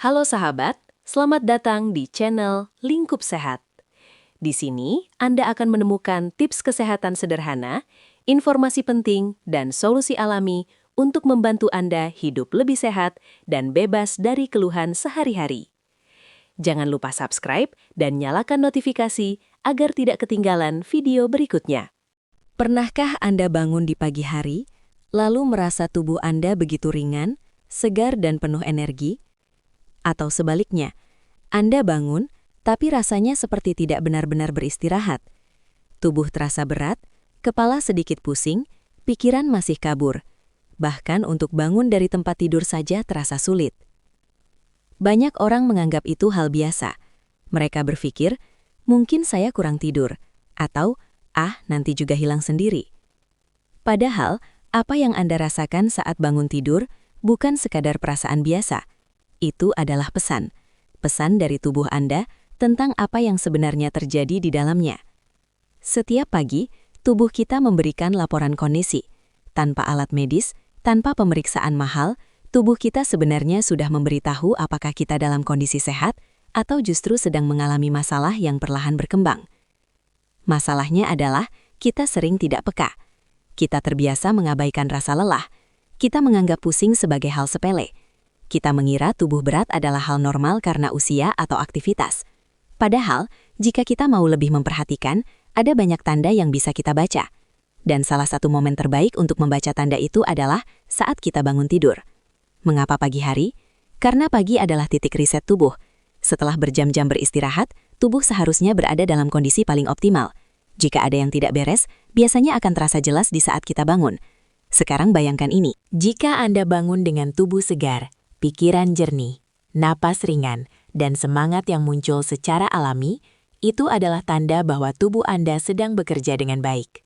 Halo sahabat, selamat datang di channel Lingkup Sehat. Di sini, Anda akan menemukan tips kesehatan sederhana, informasi penting, dan solusi alami untuk membantu Anda hidup lebih sehat dan bebas dari keluhan sehari-hari. Jangan lupa subscribe dan nyalakan notifikasi agar tidak ketinggalan video berikutnya. Pernahkah Anda bangun di pagi hari, lalu merasa tubuh Anda begitu ringan, segar dan penuh energi? Atau sebaliknya, Anda bangun, tapi rasanya seperti tidak benar-benar beristirahat. Tubuh terasa berat, kepala sedikit pusing, pikiran masih kabur. Bahkan untuk bangun dari tempat tidur saja terasa sulit. Banyak orang menganggap itu hal biasa. Mereka berpikir, mungkin saya kurang tidur, atau, nanti juga hilang sendiri. Padahal, apa yang Anda rasakan saat bangun tidur bukan sekadar perasaan biasa. Itu adalah pesan dari tubuh Anda tentang apa yang sebenarnya terjadi di dalamnya. Setiap pagi, tubuh kita memberikan laporan kondisi. Tanpa alat medis, tanpa pemeriksaan mahal, tubuh kita sebenarnya sudah memberitahu apakah kita dalam kondisi sehat atau justru sedang mengalami masalah yang perlahan berkembang. Masalahnya adalah kita sering tidak peka. Kita terbiasa mengabaikan rasa lelah. Kita menganggap pusing sebagai hal sepele. Kita mengira tubuh berat adalah hal normal karena usia atau aktivitas. Padahal, jika kita mau lebih memperhatikan, ada banyak tanda yang bisa kita baca. Dan salah satu momen terbaik untuk membaca tanda itu adalah saat kita bangun tidur. Mengapa pagi hari? Karena pagi adalah titik riset tubuh. Setelah berjam-jam beristirahat, tubuh seharusnya berada dalam kondisi paling optimal. Jika ada yang tidak beres, biasanya akan terasa jelas di saat kita bangun. Sekarang bayangkan ini, jika Anda bangun dengan tubuh segar, pikiran jernih, napas ringan, dan semangat yang muncul secara alami, itu adalah tanda bahwa tubuh Anda sedang bekerja dengan baik.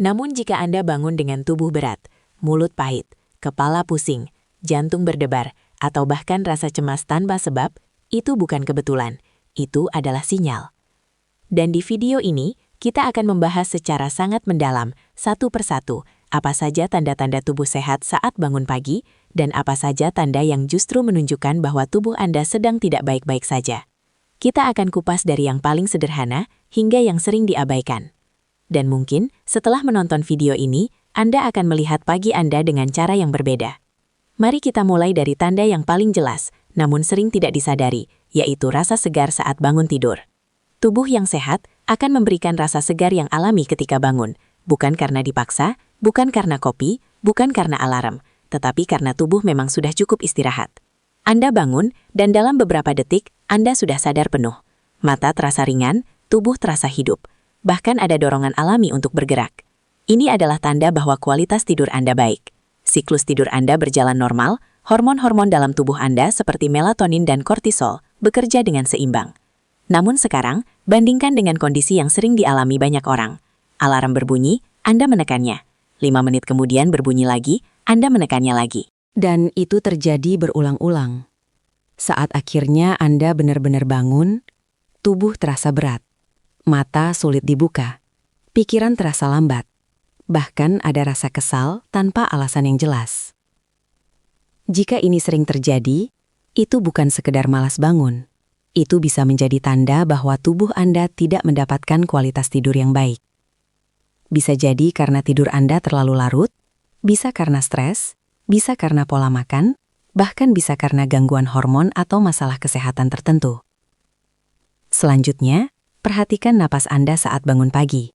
Namun jika Anda bangun dengan tubuh berat, mulut pahit, kepala pusing, jantung berdebar, atau bahkan rasa cemas tanpa sebab, itu bukan kebetulan, itu adalah sinyal. Dan di video ini, kita akan membahas secara sangat mendalam, satu persatu, apa saja tanda-tanda tubuh sehat saat bangun pagi, dan apa saja tanda yang justru menunjukkan bahwa tubuh Anda sedang tidak baik-baik saja. Kita akan kupas dari yang paling sederhana hingga yang sering diabaikan. Dan mungkin, setelah menonton video ini, Anda akan melihat pagi Anda dengan cara yang berbeda. Mari kita mulai dari tanda yang paling jelas, namun sering tidak disadari, yaitu rasa segar saat bangun tidur. Tubuh yang sehat akan memberikan rasa segar yang alami ketika bangun, bukan karena dipaksa, bukan karena kopi, bukan karena alarm, tetapi karena tubuh memang sudah cukup istirahat. Anda bangun, dan dalam beberapa detik, Anda sudah sadar penuh. Mata terasa ringan, tubuh terasa hidup. Bahkan ada dorongan alami untuk bergerak. Ini adalah tanda bahwa kualitas tidur Anda baik. Siklus tidur Anda berjalan normal, hormon-hormon dalam tubuh Anda seperti melatonin dan kortisol bekerja dengan seimbang. Namun sekarang, bandingkan dengan kondisi yang sering dialami banyak orang. Alarm berbunyi, Anda menekannya. 5 menit kemudian berbunyi lagi, Anda menekannya lagi. Dan itu terjadi berulang-ulang. Saat akhirnya Anda benar-benar bangun, tubuh terasa berat. Mata sulit dibuka. Pikiran terasa lambat. Bahkan ada rasa kesal tanpa alasan yang jelas. Jika ini sering terjadi, itu bukan sekedar malas bangun. Itu bisa menjadi tanda bahwa tubuh Anda tidak mendapatkan kualitas tidur yang baik. Bisa jadi karena tidur Anda terlalu larut, bisa karena stres, bisa karena pola makan, bahkan bisa karena gangguan hormon atau masalah kesehatan tertentu. Selanjutnya, perhatikan napas Anda saat bangun pagi.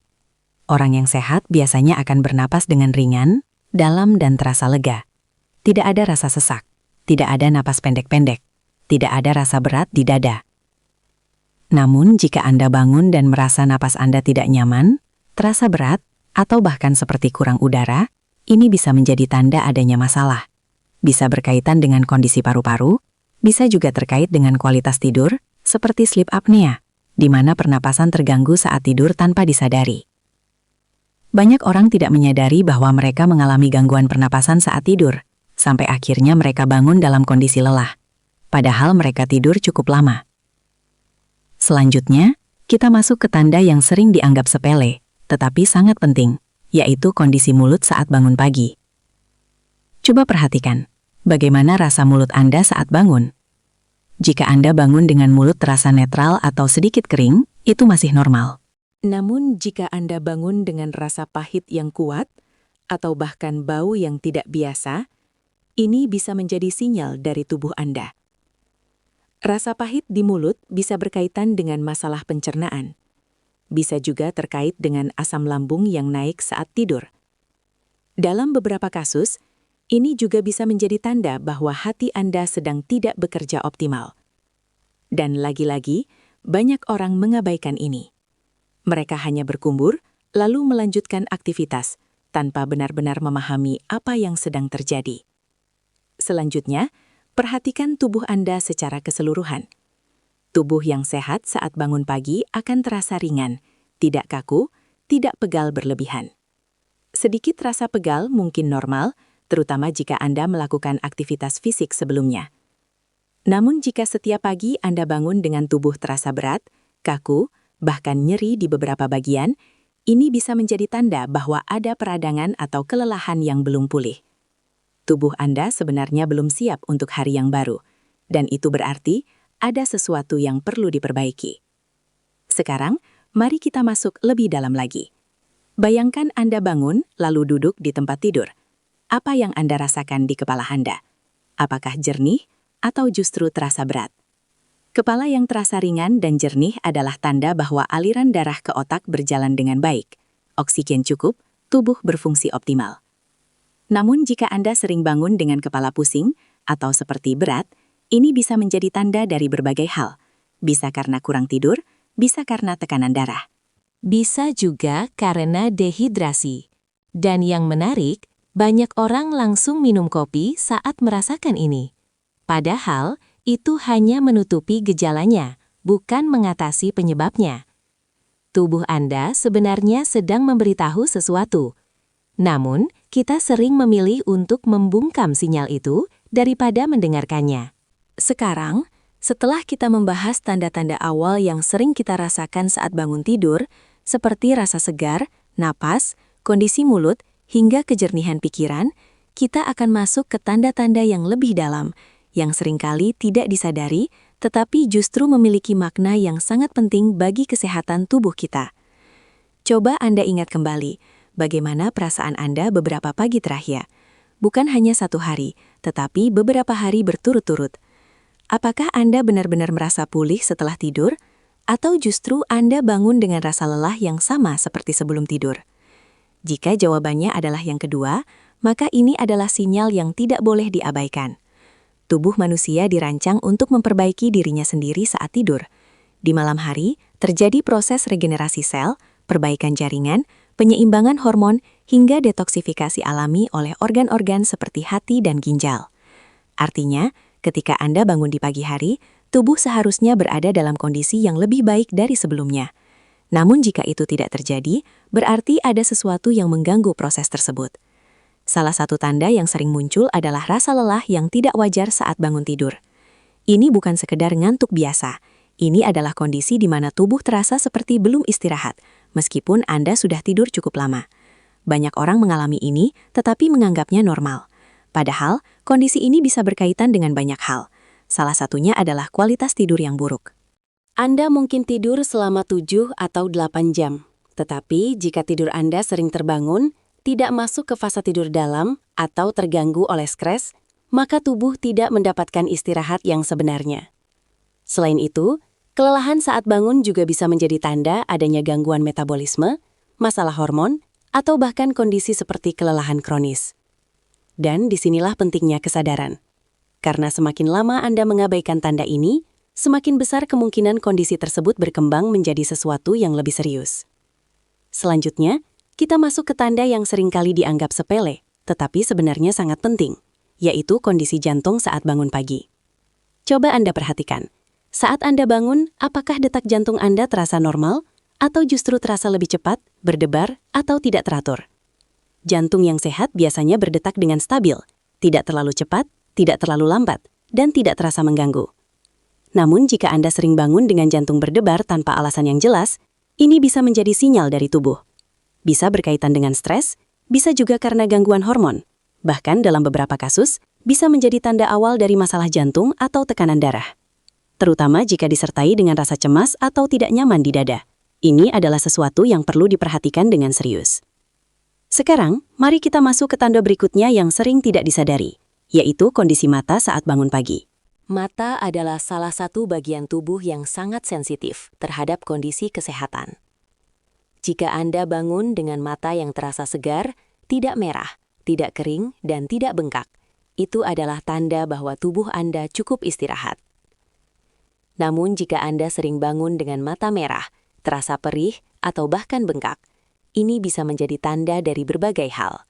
Orang yang sehat biasanya akan bernapas dengan ringan, dalam dan terasa lega. Tidak ada rasa sesak, tidak ada napas pendek-pendek, tidak ada rasa berat di dada. Namun jika Anda bangun dan merasa napas Anda tidak nyaman, terasa berat, atau bahkan seperti kurang udara, ini bisa menjadi tanda adanya masalah. Bisa berkaitan dengan kondisi paru-paru, bisa juga terkait dengan kualitas tidur, seperti sleep apnea, di mana pernapasan terganggu saat tidur tanpa disadari. Banyak orang tidak menyadari bahwa mereka mengalami gangguan pernapasan saat tidur, sampai akhirnya mereka bangun dalam kondisi lelah. Padahal mereka tidur cukup lama. Selanjutnya, kita masuk ke tanda yang sering dianggap sepele, tetapi sangat penting, yaitu kondisi mulut saat bangun pagi. Coba perhatikan, bagaimana rasa mulut Anda saat bangun. Jika Anda bangun dengan mulut terasa netral atau sedikit kering, itu masih normal. Namun jika Anda bangun dengan rasa pahit yang kuat, atau bahkan bau yang tidak biasa, ini bisa menjadi sinyal dari tubuh Anda. Rasa pahit di mulut bisa berkaitan dengan masalah pencernaan. Bisa juga terkait dengan asam lambung yang naik saat tidur. Dalam beberapa kasus, ini juga bisa menjadi tanda bahwa hati Anda sedang tidak bekerja optimal. Dan lagi-lagi, banyak orang mengabaikan ini. Mereka hanya berkumbur, lalu melanjutkan aktivitas, tanpa benar-benar memahami apa yang sedang terjadi. Selanjutnya, perhatikan tubuh Anda secara keseluruhan. Tubuh yang sehat saat bangun pagi akan terasa ringan, tidak kaku, tidak pegal berlebihan. Sedikit rasa pegal mungkin normal, terutama jika Anda melakukan aktivitas fisik sebelumnya. Namun jika setiap pagi Anda bangun dengan tubuh terasa berat, kaku, bahkan nyeri di beberapa bagian, ini bisa menjadi tanda bahwa ada peradangan atau kelelahan yang belum pulih. Tubuh Anda sebenarnya belum siap untuk hari yang baru, dan itu berarti ada sesuatu yang perlu diperbaiki. Sekarang, mari kita masuk lebih dalam lagi. Bayangkan Anda bangun lalu duduk di tempat tidur. Apa yang Anda rasakan di kepala Anda? Apakah jernih atau justru terasa berat? Kepala yang terasa ringan dan jernih adalah tanda bahwa aliran darah ke otak berjalan dengan baik. Oksigen cukup, tubuh berfungsi optimal. Namun jika Anda sering bangun dengan kepala pusing atau seperti berat, ini bisa menjadi tanda dari berbagai hal. Bisa karena kurang tidur, bisa karena tekanan darah. Bisa juga karena dehidrasi. Dan yang menarik, banyak orang langsung minum kopi saat merasakan ini. Padahal, itu hanya menutupi gejalanya, bukan mengatasi penyebabnya. Tubuh Anda sebenarnya sedang memberitahu sesuatu. Namun, kita sering memilih untuk membungkam sinyal itu daripada mendengarkannya. Sekarang, setelah kita membahas tanda-tanda awal yang sering kita rasakan saat bangun tidur, seperti rasa segar, napas, kondisi mulut, hingga kejernihan pikiran, kita akan masuk ke tanda-tanda yang lebih dalam, yang seringkali tidak disadari, tetapi justru memiliki makna yang sangat penting bagi kesehatan tubuh kita. Coba Anda ingat kembali, bagaimana perasaan Anda beberapa pagi terakhir. Bukan hanya satu hari, tetapi beberapa hari berturut-turut. Apakah Anda benar-benar merasa pulih setelah tidur? Atau justru Anda bangun dengan rasa lelah yang sama seperti sebelum tidur? Jika jawabannya adalah yang kedua, maka ini adalah sinyal yang tidak boleh diabaikan. Tubuh manusia dirancang untuk memperbaiki dirinya sendiri saat tidur. Di malam hari, terjadi proses regenerasi sel, perbaikan jaringan, penyeimbangan hormon, hingga detoksifikasi alami oleh organ-organ seperti hati dan ginjal. Artinya, ketika Anda bangun di pagi hari, tubuh seharusnya berada dalam kondisi yang lebih baik dari sebelumnya. Namun jika itu tidak terjadi, berarti ada sesuatu yang mengganggu proses tersebut. Salah satu tanda yang sering muncul adalah rasa lelah yang tidak wajar saat bangun tidur. Ini bukan sekedar ngantuk biasa. Ini adalah kondisi di mana tubuh terasa seperti belum istirahat, meskipun Anda sudah tidur cukup lama. Banyak orang mengalami ini, tetapi menganggapnya normal. Padahal, kondisi ini bisa berkaitan dengan banyak hal. Salah satunya adalah kualitas tidur yang buruk. Anda mungkin tidur selama 7 atau 8 jam. Tetapi jika tidur Anda sering terbangun, tidak masuk ke fase tidur dalam, atau terganggu oleh stres, maka tubuh tidak mendapatkan istirahat yang sebenarnya. Selain itu, kelelahan saat bangun juga bisa menjadi tanda adanya gangguan metabolisme, masalah hormon, atau bahkan kondisi seperti kelelahan kronis. Dan disinilah pentingnya kesadaran. Karena semakin lama Anda mengabaikan tanda ini, semakin besar kemungkinan kondisi tersebut berkembang menjadi sesuatu yang lebih serius. Selanjutnya, kita masuk ke tanda yang seringkali dianggap sepele, tetapi sebenarnya sangat penting, yaitu kondisi jantung saat bangun pagi. Coba Anda perhatikan, saat Anda bangun, apakah detak jantung Anda terasa normal, atau justru terasa lebih cepat, berdebar, atau tidak teratur? Jantung yang sehat biasanya berdetak dengan stabil, tidak terlalu cepat, tidak terlalu lambat, dan tidak terasa mengganggu. Namun jika Anda sering bangun dengan jantung berdebar tanpa alasan yang jelas, ini bisa menjadi sinyal dari tubuh. Bisa berkaitan dengan stres, bisa juga karena gangguan hormon. Bahkan dalam beberapa kasus, bisa menjadi tanda awal dari masalah jantung atau tekanan darah. terutama jika disertai dengan rasa cemas atau tidak nyaman di dada. Ini adalah sesuatu yang perlu diperhatikan dengan serius. Sekarang, mari kita masuk ke tanda berikutnya yang sering tidak disadari, yaitu kondisi mata saat bangun pagi. Mata adalah salah satu bagian tubuh yang sangat sensitif terhadap kondisi kesehatan. Jika Anda bangun dengan mata yang terasa segar, tidak merah, tidak kering, dan tidak bengkak, itu adalah tanda bahwa tubuh Anda cukup istirahat. Namun jika Anda sering bangun dengan mata merah, terasa perih, atau bahkan bengkak, ini bisa menjadi tanda dari berbagai hal.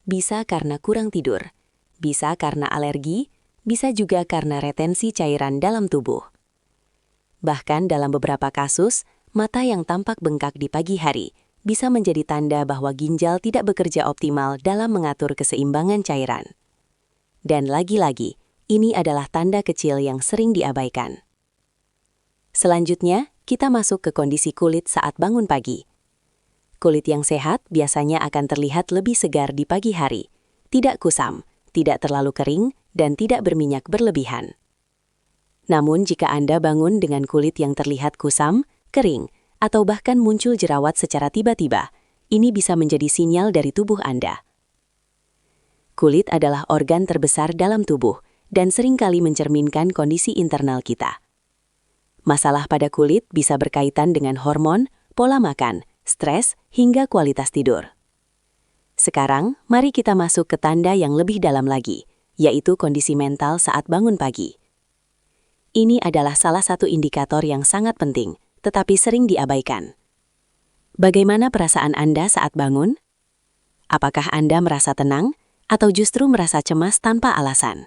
Bisa karena kurang tidur, bisa karena alergi, bisa juga karena retensi cairan dalam tubuh. Bahkan dalam beberapa kasus, mata yang tampak bengkak di pagi hari bisa menjadi tanda bahwa ginjal tidak bekerja optimal dalam mengatur keseimbangan cairan. Dan lagi-lagi, ini adalah tanda kecil yang sering diabaikan. Selanjutnya, kita masuk ke kondisi kulit saat bangun pagi. Kulit yang sehat biasanya akan terlihat lebih segar di pagi hari, tidak kusam, tidak terlalu kering, dan tidak berminyak berlebihan. Namun jika Anda bangun dengan kulit yang terlihat kusam, kering, atau bahkan muncul jerawat secara tiba-tiba, ini bisa menjadi sinyal dari tubuh Anda. Kulit adalah organ terbesar dalam tubuh dan seringkali mencerminkan kondisi internal kita. Masalah pada kulit bisa berkaitan dengan hormon, pola makan, stres, hingga kualitas tidur. Sekarang, mari kita masuk ke tanda yang lebih dalam lagi, yaitu kondisi mental saat bangun pagi. Ini adalah salah satu indikator yang sangat penting, tetapi sering diabaikan. Bagaimana perasaan Anda saat bangun? Apakah Anda merasa tenang? Atau justru merasa cemas tanpa alasan?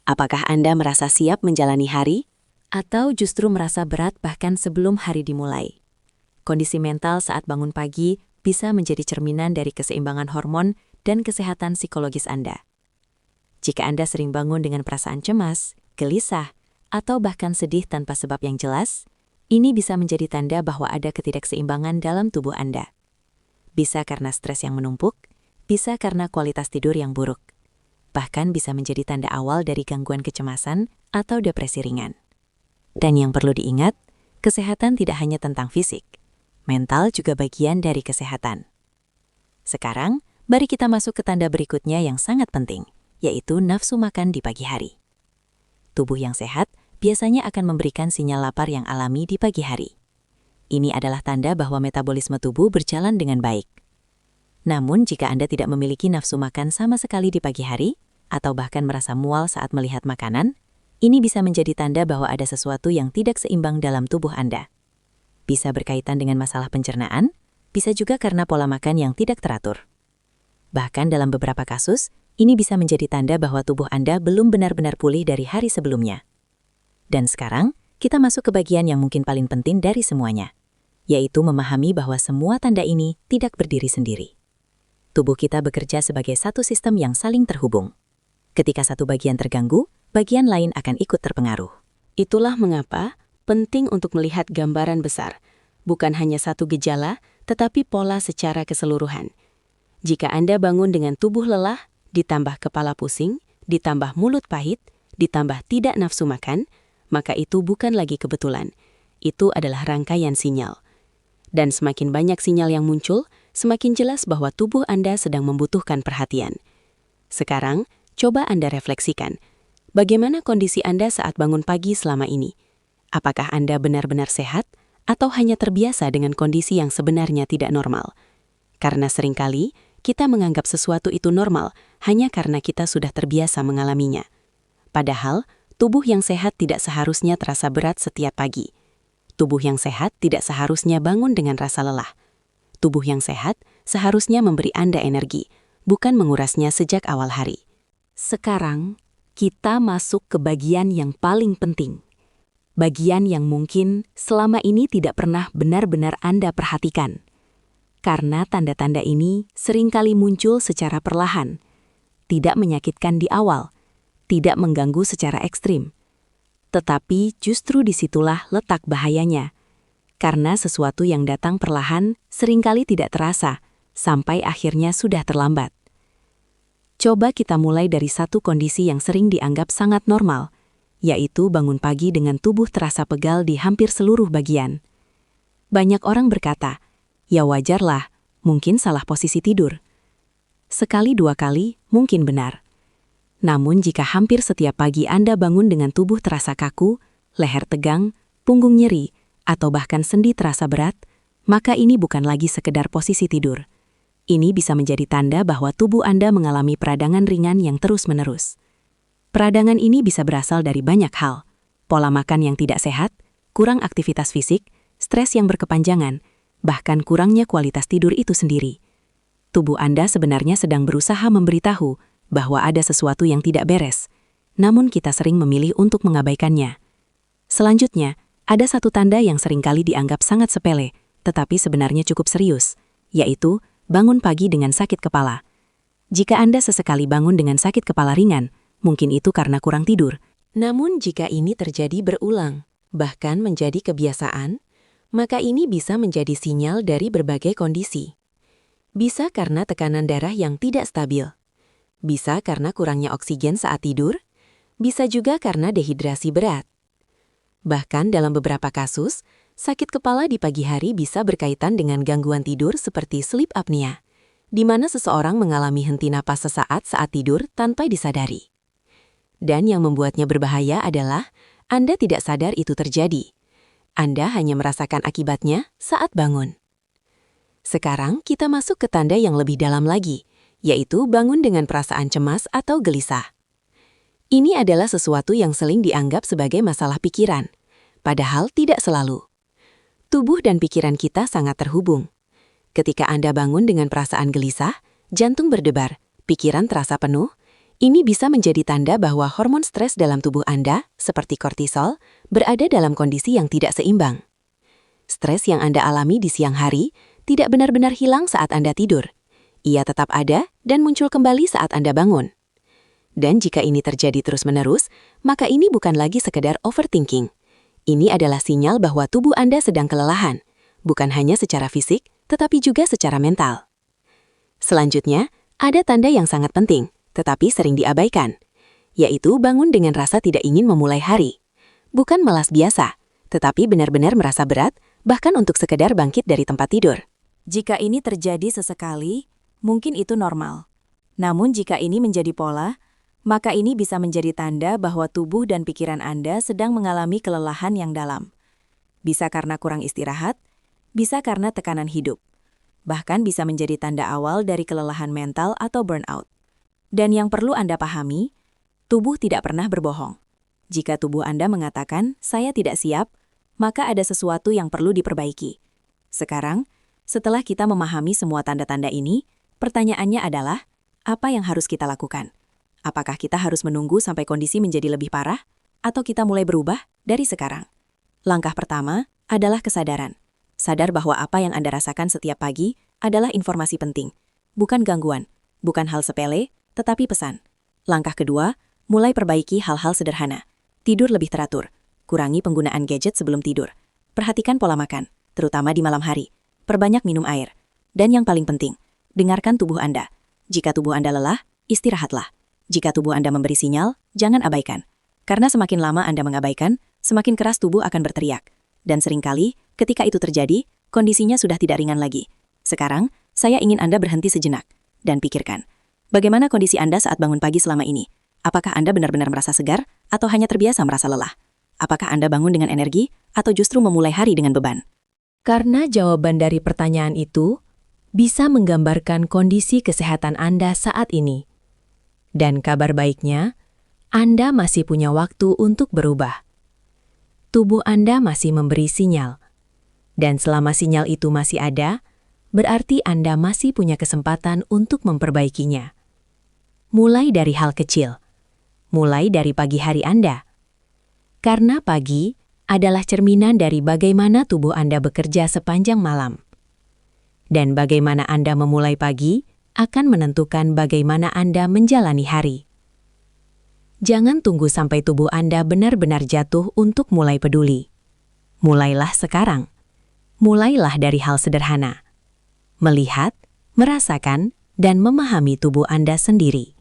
Apakah Anda merasa siap menjalani hari? Atau justru merasa berat bahkan sebelum hari dimulai? Kondisi mental saat bangun pagi bisa menjadi cerminan dari keseimbangan hormon dan kesehatan psikologis Anda. Jika Anda sering bangun dengan perasaan cemas, gelisah, atau bahkan sedih tanpa sebab yang jelas, ini bisa menjadi tanda bahwa ada ketidakseimbangan dalam tubuh Anda. Bisa karena stres yang menumpuk, bisa karena kualitas tidur yang buruk. Bahkan bisa menjadi tanda awal dari gangguan kecemasan atau depresi ringan. Dan yang perlu diingat, kesehatan tidak hanya tentang fisik. Mental juga bagian dari kesehatan. Sekarang, mari kita masuk ke tanda berikutnya yang sangat penting, yaitu nafsu makan di pagi hari. Tubuh yang sehat biasanya akan memberikan sinyal lapar yang alami di pagi hari. Ini adalah tanda bahwa metabolisme tubuh berjalan dengan baik. Namun, jika Anda tidak memiliki nafsu makan sama sekali di pagi hari, atau bahkan merasa mual saat melihat makanan, ini bisa menjadi tanda bahwa ada sesuatu yang tidak seimbang dalam tubuh Anda. Bisa berkaitan dengan masalah pencernaan, bisa juga karena pola makan yang tidak teratur. Bahkan dalam beberapa kasus, ini bisa menjadi tanda bahwa tubuh Anda belum benar-benar pulih dari hari sebelumnya. Dan sekarang, kita masuk ke bagian yang mungkin paling penting dari semuanya, yaitu memahami bahwa semua tanda ini tidak berdiri sendiri. Tubuh kita bekerja sebagai satu sistem yang saling terhubung. Ketika satu bagian terganggu, bagian lain akan ikut terpengaruh. Itulah mengapa penting untuk melihat gambaran besar, bukan hanya satu gejala, tetapi pola secara keseluruhan. Jika Anda bangun dengan tubuh lelah, ditambah kepala pusing, ditambah mulut pahit, ditambah tidak nafsu makan, maka itu bukan lagi kebetulan. Itu adalah rangkaian sinyal. Dan semakin banyak sinyal yang muncul, semakin jelas bahwa tubuh Anda sedang membutuhkan perhatian. Sekarang, coba Anda refleksikan. Bagaimana kondisi Anda saat bangun pagi selama ini? Apakah Anda benar-benar sehat, atau hanya terbiasa dengan kondisi yang sebenarnya tidak normal? Karena seringkali, kita menganggap sesuatu itu normal hanya karena kita sudah terbiasa mengalaminya. Padahal, tubuh yang sehat tidak seharusnya terasa berat setiap pagi. Tubuh yang sehat tidak seharusnya bangun dengan rasa lelah. Tubuh yang sehat seharusnya memberi Anda energi, bukan mengurasnya sejak awal hari. Sekarang, kita masuk ke bagian yang paling penting. Bagian yang mungkin selama ini tidak pernah benar-benar Anda perhatikan. Karena tanda-tanda ini seringkali muncul secara perlahan, tidak menyakitkan di awal, tidak mengganggu secara ekstrim. Tetapi justru disitulah letak bahayanya. Karena sesuatu yang datang perlahan seringkali tidak terasa, sampai akhirnya sudah terlambat. Coba kita mulai dari satu kondisi yang sering dianggap sangat normal, yaitu bangun pagi dengan tubuh terasa pegal di hampir seluruh bagian. Banyak orang berkata, ya wajarlah, mungkin salah posisi tidur. Sekali dua kali, mungkin benar. Namun jika hampir setiap pagi Anda bangun dengan tubuh terasa kaku, leher tegang, punggung nyeri, atau bahkan sendi terasa berat, maka ini bukan lagi sekedar posisi tidur. Ini bisa menjadi tanda bahwa tubuh Anda mengalami peradangan ringan yang terus-menerus. Peradangan ini bisa berasal dari banyak hal, pola makan yang tidak sehat, kurang aktivitas fisik, stres yang berkepanjangan, bahkan kurangnya kualitas tidur itu sendiri. Tubuh Anda sebenarnya sedang berusaha memberitahu bahwa ada sesuatu yang tidak beres, namun kita sering memilih untuk mengabaikannya. Selanjutnya, ada satu tanda yang seringkali dianggap sangat sepele, tetapi sebenarnya cukup serius, yaitu bangun pagi dengan sakit kepala. Jika Anda sesekali bangun dengan sakit kepala ringan, mungkin itu karena kurang tidur. Namun jika ini terjadi berulang, bahkan menjadi kebiasaan, maka ini bisa menjadi sinyal dari berbagai kondisi. Bisa karena tekanan darah yang tidak stabil. Bisa karena kurangnya oksigen saat tidur. Bisa juga karena dehidrasi berat. Bahkan dalam beberapa kasus, sakit kepala di pagi hari bisa berkaitan dengan gangguan tidur seperti sleep apnea, di mana seseorang mengalami henti napas sesaat saat tidur tanpa disadari. Dan yang membuatnya berbahaya adalah Anda tidak sadar itu terjadi. Anda hanya merasakan akibatnya saat bangun. Sekarang kita masuk ke tanda yang lebih dalam lagi, yaitu bangun dengan perasaan cemas atau gelisah. Ini adalah sesuatu yang sering dianggap sebagai masalah pikiran, padahal tidak selalu. Tubuh dan pikiran kita sangat terhubung. Ketika Anda bangun dengan perasaan gelisah, jantung berdebar, pikiran terasa penuh, ini bisa menjadi tanda bahwa hormon stres dalam tubuh Anda, seperti kortisol, berada dalam kondisi yang tidak seimbang. Stres yang Anda alami di siang hari tidak benar-benar hilang saat Anda tidur. Ia tetap ada dan muncul kembali saat Anda bangun. Dan jika ini terjadi terus-menerus, maka ini bukan lagi sekedar overthinking. Ini adalah sinyal bahwa tubuh Anda sedang kelelahan, bukan hanya secara fisik, tetapi juga secara mental. Selanjutnya, ada tanda yang sangat penting, tetapi sering diabaikan, yaitu bangun dengan rasa tidak ingin memulai hari. Bukan malas biasa, tetapi benar-benar merasa berat, bahkan untuk sekedar bangkit dari tempat tidur. Jika ini terjadi sesekali, mungkin itu normal. Namun jika ini menjadi pola, maka ini bisa menjadi tanda bahwa tubuh dan pikiran Anda sedang mengalami kelelahan yang dalam. Bisa karena kurang istirahat, bisa karena tekanan hidup. Bahkan bisa menjadi tanda awal dari kelelahan mental atau burnout. Dan yang perlu Anda pahami, tubuh tidak pernah berbohong. Jika tubuh Anda mengatakan, "Saya tidak siap," maka ada sesuatu yang perlu diperbaiki. Sekarang, setelah kita memahami semua tanda-tanda ini, pertanyaannya adalah, apa yang harus kita lakukan? Apakah kita harus menunggu sampai kondisi menjadi lebih parah, atau kita mulai berubah dari sekarang? Langkah pertama adalah kesadaran. Sadar bahwa apa yang Anda rasakan setiap pagi adalah informasi penting, bukan gangguan, bukan hal sepele, tetapi pesan. Langkah kedua, mulai perbaiki hal-hal sederhana. Tidur lebih teratur, kurangi penggunaan gadget sebelum tidur. Perhatikan pola makan, terutama di malam hari. Perbanyak minum air. Dan yang paling penting, dengarkan tubuh Anda. Jika tubuh Anda lelah, istirahatlah. Jika tubuh Anda memberi sinyal, jangan abaikan. Karena semakin lama Anda mengabaikan, semakin keras tubuh akan berteriak. Dan seringkali, ketika itu terjadi, kondisinya sudah tidak ringan lagi. Sekarang, saya ingin Anda berhenti sejenak dan pikirkan. Bagaimana kondisi Anda saat bangun pagi selama ini? Apakah Anda benar-benar merasa segar atau hanya terbiasa merasa lelah? Apakah Anda bangun dengan energi atau justru memulai hari dengan beban? Karena jawaban dari pertanyaan itu bisa menggambarkan kondisi kesehatan Anda saat ini. Dan kabar baiknya, Anda masih punya waktu untuk berubah. Tubuh Anda masih memberi sinyal. Dan selama sinyal itu masih ada, berarti Anda masih punya kesempatan untuk memperbaikinya. Mulai dari hal kecil. Mulai dari pagi hari Anda. Karena pagi adalah cerminan dari bagaimana tubuh Anda bekerja sepanjang malam. Dan bagaimana Anda memulai pagi akan menentukan bagaimana Anda menjalani hari. Jangan tunggu sampai tubuh Anda benar-benar jatuh untuk mulai peduli. Mulailah sekarang. Mulailah dari hal sederhana. Melihat, merasakan, dan memahami tubuh Anda sendiri.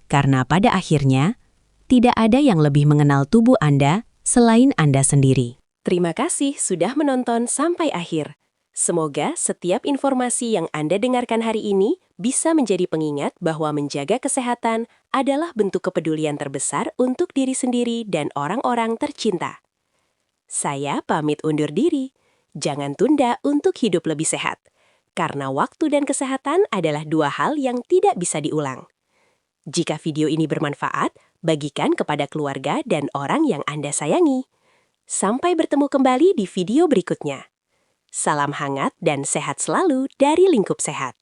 Karena pada akhirnya, Tidak ada yang lebih mengenal tubuh Anda selain Anda sendiri. Terima kasih sudah menonton sampai akhir. Semoga setiap informasi yang Anda dengarkan hari ini bisa menjadi pengingat bahwa menjaga kesehatan adalah bentuk kepedulian terbesar untuk diri sendiri dan orang-orang tercinta. Saya pamit undur diri. Jangan tunda untuk hidup lebih sehat. Karena waktu dan kesehatan adalah dua hal yang tidak bisa diulang. Jika video ini bermanfaat, bagikan kepada keluarga dan orang yang Anda sayangi. Sampai bertemu kembali di video berikutnya. Salam hangat dan sehat selalu dari Lingkup Sehat.